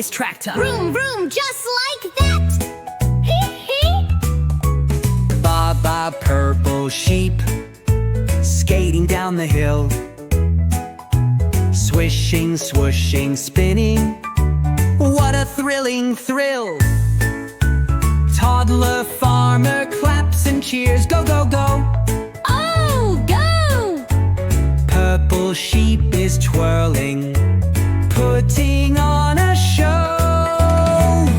his tractor. Vroom, vroom, just like that. Baa Baa Purple Sheep, skating down the hill. Swishing, swooshing, spinning, what a thrilling thrill. Toddler Farmer claps and cheers, go, go, go. Oh, go! Purple Sheep is twirling, putting on a show.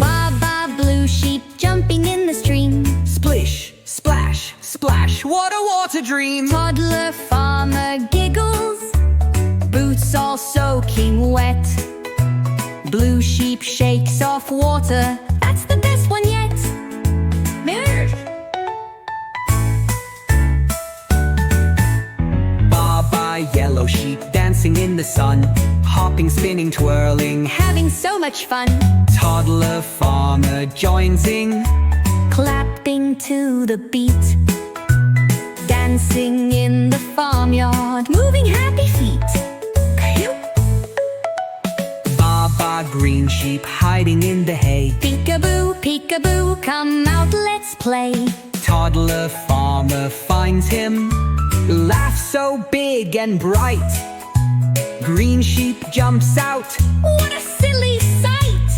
Baa Baa Blue Sheep jumping in the stream. Splish, splash, splash, what a water dream. Toddler Farmer giggles, boots all soaking wet. Blue Sheep shakes off water, that's the best one yet. Baa Baa Yellow Sheep dancing in the sun, hopping, spinning, twirling, Having so much fun. Toddler Farmer joins in, Clapping to the beat, dancing in the farmyard, moving happy feet. Baa Baa Green Sheep hiding in the hay. Peekaboo, peekaboo, come out, let's play. Toddler Farmer finds him, laughs so big and bright. Green Sheep jumps out, What a silly sight!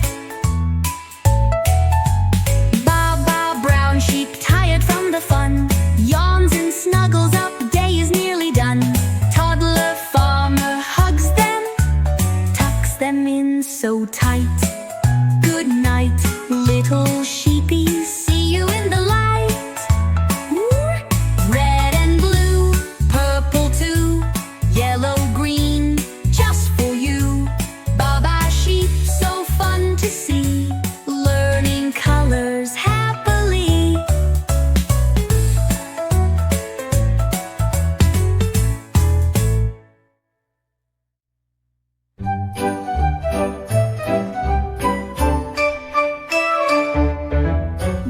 Baa Baa Brown Sheep, tired from the fun, yawns and snuggles up, day is nearly done. Toddler Farmer hugs them, tucks them in so tight. Good night, little sheepies, see you in the light. Red and blue, purple too, yellow, green, just for you. Baa Baa Sheep, so fun to see, learning colors happily.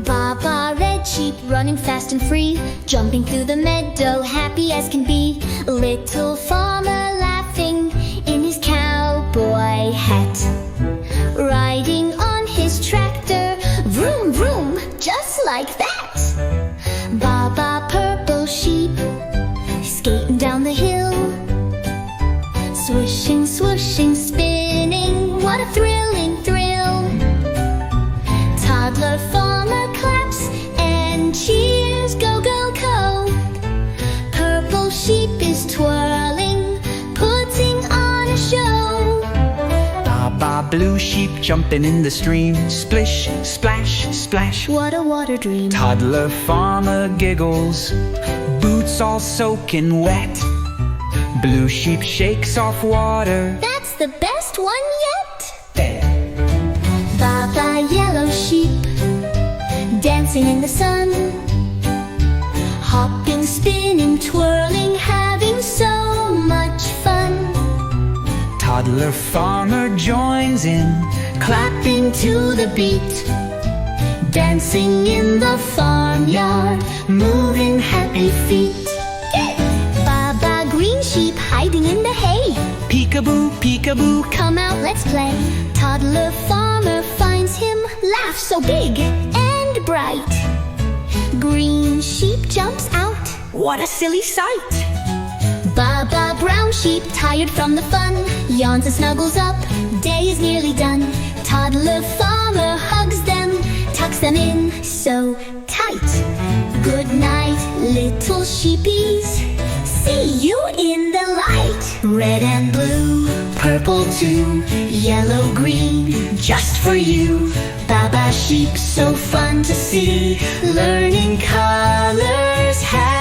Baa Baa Red Sheep running fast and free, jumping through the meadow, happy as can be. Little farmer laughing in his cowboy hat, riding on his tractor, vroom vroom, just like that. Baa Baa Purple Sheep, skating down the hill, swishing, swooshing, spinning, what a thrilling thrill. Toddler Farmer claps and cheers, go, go, go. Purple Sheep is twirling, putting on a show. Baa Baa Blue Sheep jumping in the stream, splish, splash, splash, What a water dream. Toddler Farmer giggles, boots all soaking wet. Blue Sheep shakes off water. That's the best one yet. Baa Baa Yellow Sheep, dancing in the sun, hopping, spinning, twirling, having so much fun. Toddler Farmer joins in, Clapping to the beat, dancing in the farmyard, moving happy feet. Baa Baa Green Sheep hiding in the hay. peekaboo, peekaboo. Come out, let's play. Toddler Farmer finds him, laughs so big and bright. Green Sheep jumps out, What a silly sight. Baa Baa Brown Sheep, tired from the fun, yawns and snuggles up, day is nearly done. Toddler Farmer hugs them, tucks them in so tight. Good night, little sheepies, see you in the light. Red and blue, purple too, yellow, green, just for you. Baa Baa Sheep, so fun to see, learning colors happily.